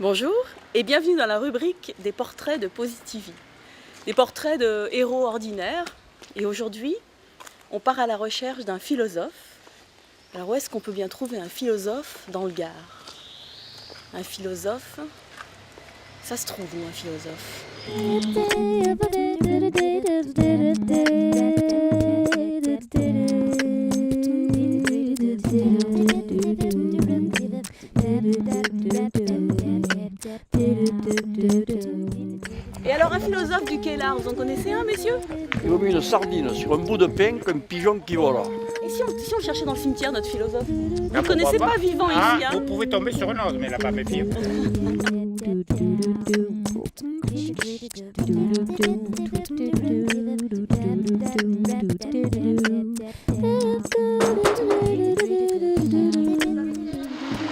Bonjour et bienvenue dans la rubrique des portraits de Positivie. Des portraits de héros ordinaires. Et aujourd'hui, on part à la recherche d'un philosophe. Alors où est-ce qu'on peut bien trouver un philosophe dans le Gard? Un philosophe, ça se trouve où un philosophe? Et alors un philosophe du Kélar, vous en connaissez un, messieurs? Il a mis une sardine sur un bout de pain qu'un pigeon qui vole. Et si on le cherchait dans le cimetière, notre philosophe? Vous Ah, ne connaissez pourquoi pas vivant Ah, ici, hein? vous pouvez tomber sur une autre, mais elle n'a pas méfié.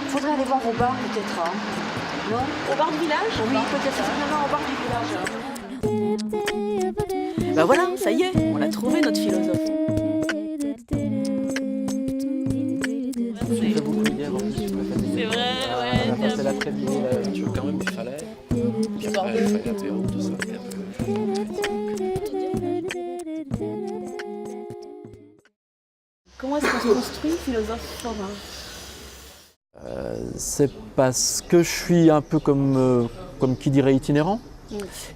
Faudrait aller voir au bar peut-être, hein. Non? Au bar du village? Oui, peut-être simplement au bar du village. Ben voilà, ça y est, on a trouvé notre philosophe. J'ai fait beaucoup de guerre en plus sur la famille. C'est vrai, On a ouais. passé l'après-midi la nature quand même, il fallait. Puis après, il fallait l'apéro, tout ça. Et un peu... Comment est-ce qu'on se construit philosophe forain? C'est parce que je suis un peu comme qui dirait itinérant.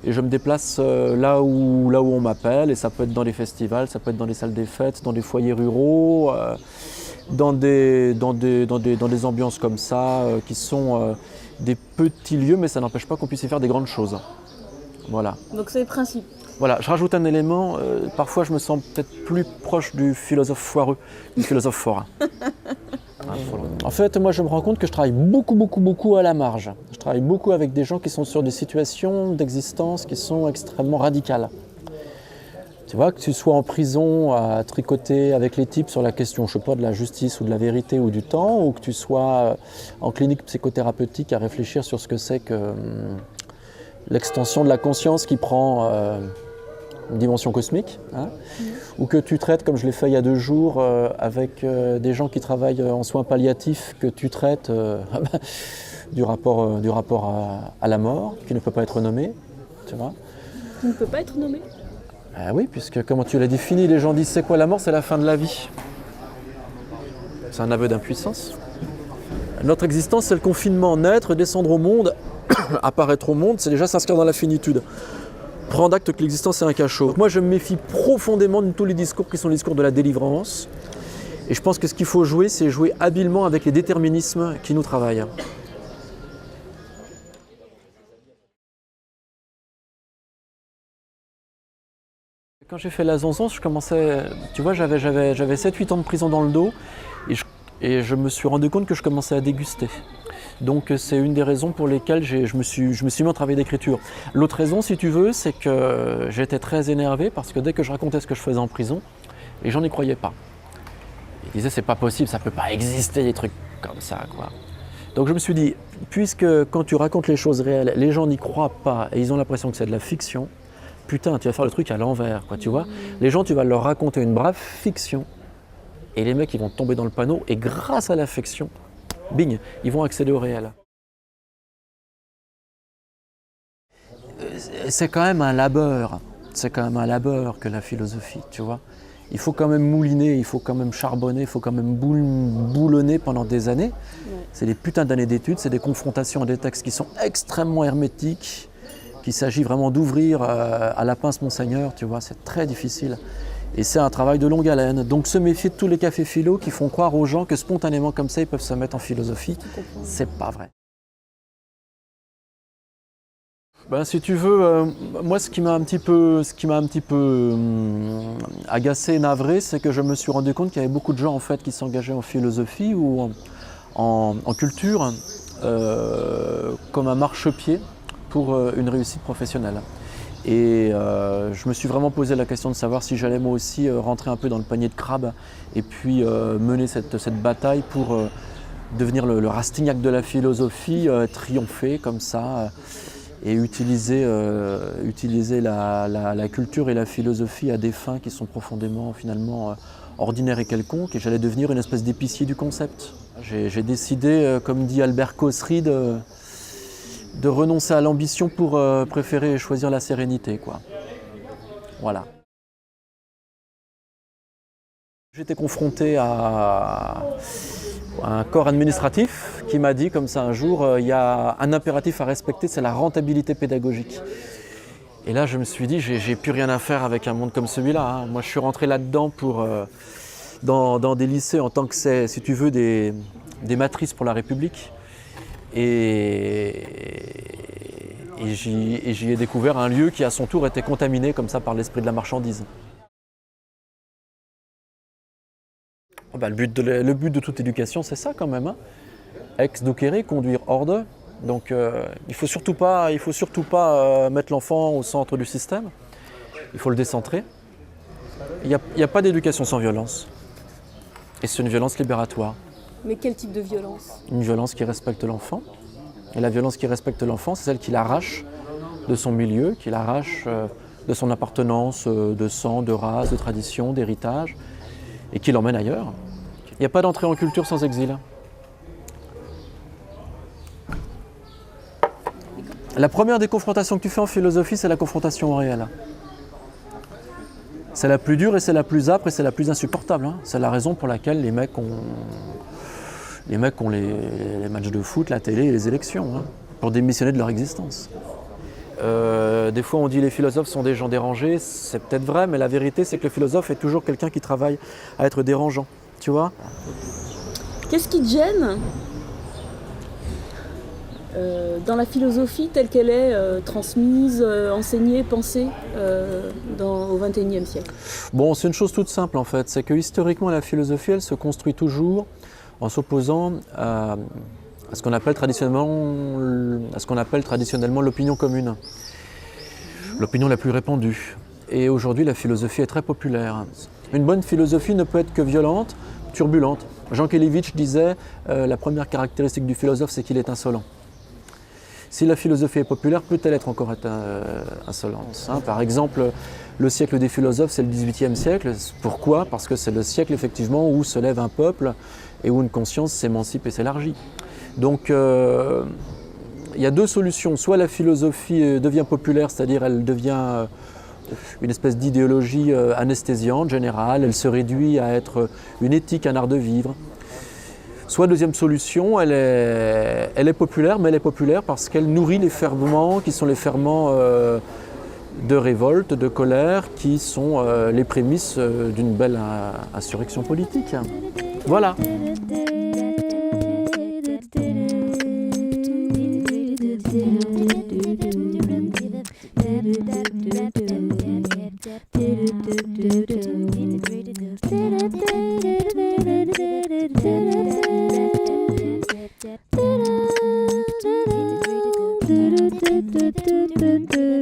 Et je me déplace là où on m'appelle, et ça peut être dans les festivals, ça peut être dans les salles des fêtes, dans des foyers ruraux, dans des ambiances comme ça, qui sont des petits lieux, mais ça n'empêche pas qu'on puisse y faire des grandes choses. Voilà. Donc c'est le principe. Voilà, je rajoute un élément, parfois je me sens peut-être plus proche du philosophe foireux, du philosophe forain. En fait, moi je me rends compte que je travaille beaucoup à la marge. Je travaille beaucoup avec des gens qui sont sur des situations d'existence qui sont extrêmement radicales. Tu vois, que tu sois en prison à tricoter avec les types sur la question, je sais pas, de la justice ou de la vérité ou du temps, ou que tu sois en clinique psychothérapeutique à réfléchir sur ce que c'est que l'extension de la conscience qui prend une dimension cosmique, hein, ou que tu traites, comme je l'ai fait il y a 2 jours, avec des gens qui travaillent en soins palliatifs, que tu traites du rapport à la mort, qui ne peut pas être nommé, tu vois. Qui ne peut pas être nommé. Ah oui, puisque comment tu l'as défini, les gens disent c'est quoi la mort? C'est la fin de la vie. C'est un aveu d'impuissance. Notre existence, c'est le confinement, naître, descendre au monde, apparaître au monde, c'est déjà s'inscrire dans la finitude. Prendre acte que l'existence est un cachot. Moi, je me méfie profondément de tous les discours qui sont les discours de la délivrance. Et je pense que ce qu'il faut jouer, c'est jouer habilement avec les déterminismes qui nous travaillent. Quand j'ai fait la Zonzon, je commençais, tu vois, j'avais 7-8 ans de prison dans le dos et je me suis rendu compte que je commençais à déguster. Donc c'est une des raisons pour lesquelles je me suis mis en travail d'écriture. L'autre raison, si tu veux, c'est que j'étais très énervé parce que dès que je racontais ce que je faisais en prison, les gens n'y croyaient pas. Ils disaient c'est pas possible, ça peut pas exister des trucs comme ça, quoi. Donc je me suis dit, puisque quand tu racontes les choses réelles, les gens n'y croient pas et ils ont l'impression que c'est de la fiction, putain, tu vas faire le truc à l'envers, quoi, tu vois. Les gens, tu vas leur raconter une brave fiction et les mecs, ils vont tomber dans le panneau et grâce à la fiction, bing, ils vont accéder au réel. C'est quand même un labeur que la philosophie, tu vois. Il faut quand même mouliner, il faut quand même charbonner, il faut quand même boulonner pendant des années. Ouais. C'est des putains d'années d'études, c'est des confrontations à des textes qui sont extrêmement hermétiques, qu'il s'agit vraiment d'ouvrir à la pince Monseigneur, tu vois, c'est très difficile. Et c'est un travail de longue haleine. Donc se méfier de tous les cafés philo qui font croire aux gens que spontanément comme ça, ils peuvent se mettre en philosophie, c'est pas vrai. Ben, si tu veux, moi ce qui m'a un petit peu agacé, navré, c'est que je me suis rendu compte qu'il y avait beaucoup de gens en fait qui s'engageaient en philosophie ou en culture comme un marchepied pour une réussite professionnelle. Et je me suis vraiment posé la question de savoir si j'allais moi aussi rentrer un peu dans le panier de crabe et puis mener cette bataille pour devenir le Rastignac de la philosophie, triompher comme ça. Et utiliser la culture et la philosophie à des fins qui sont profondément finalement ordinaires et quelconques, et j'allais devenir une espèce d'épicier du concept. J'ai décidé, comme dit Albert Kosrid, de renoncer à l'ambition pour préférer choisir la sérénité, quoi. Voilà. J'étais confronté à un corps administratif qui m'a dit comme ça un jour, il y a un impératif à respecter, c'est la rentabilité pédagogique. Et là, je me suis dit, j'ai plus rien à faire avec un monde comme celui-là, hein. Moi, je suis rentré là-dedans dans des lycées en tant que c'est, si tu veux, des matrices pour la République. Et j'y ai découvert un lieu qui, à son tour, était contaminé comme ça par l'esprit de la marchandise. Le but de toute éducation, c'est ça quand même, hein. Ex docere, conduire hors de. Donc il ne faut surtout pas mettre l'enfant au centre du système. Il faut le décentrer. Il n'y a pas d'éducation sans violence. Et c'est une violence libératoire. Mais quel type de violence? Une violence qui respecte l'enfant. Et la violence qui respecte l'enfant, c'est celle qui l'arrache de son milieu, qui l'arrache de son appartenance de sang, de race, de tradition, d'héritage, et qui l'emmène ailleurs. Il n'y a pas d'entrée en culture sans exil. La première des confrontations que tu fais en philosophie, c'est la confrontation au réel. C'est la plus dure et c'est la plus âpre et c'est la plus insupportable, hein. C'est la raison pour laquelle les mecs ont les matchs de foot, la télé et les élections, hein, pour démissionner de leur existence. Des fois on dit les philosophes sont des gens dérangés, c'est peut-être vrai, mais la vérité c'est que le philosophe est toujours quelqu'un qui travaille à être dérangeant, tu vois. Qu'est-ce qui te gêne dans la philosophie telle qu'elle est transmise, enseignée, pensée au XXIe siècle? Bon, c'est une chose toute simple en fait, c'est que historiquement la philosophie elle se construit toujours en s'opposant à ce qu'on appelle traditionnellement l'opinion commune, l'opinion la plus répandue. Et aujourd'hui la philosophie est très populaire. Une bonne philosophie ne peut être que violente, turbulente. Jean Kelevitch disait la première caractéristique du philosophe c'est qu'il est insolent. Si la philosophie est populaire, peut-elle être encore insolente, hein. Par exemple, le siècle des philosophes, c'est le XVIIIe siècle. Pourquoi? Parce que c'est le siècle effectivement où se lève un peuple et où une conscience s'émancipe et s'élargit. Donc il y a deux solutions. Soit la philosophie devient populaire, c'est-à-dire elle devient une espèce d'idéologie anesthésiante, générale, elle se réduit à être une éthique, un art de vivre. Soit deuxième solution, elle est populaire, mais elle est populaire parce qu'elle nourrit les ferments qui sont les ferments de révolte, de colère, qui sont les prémices d'une belle insurrection politique. Voilà. Do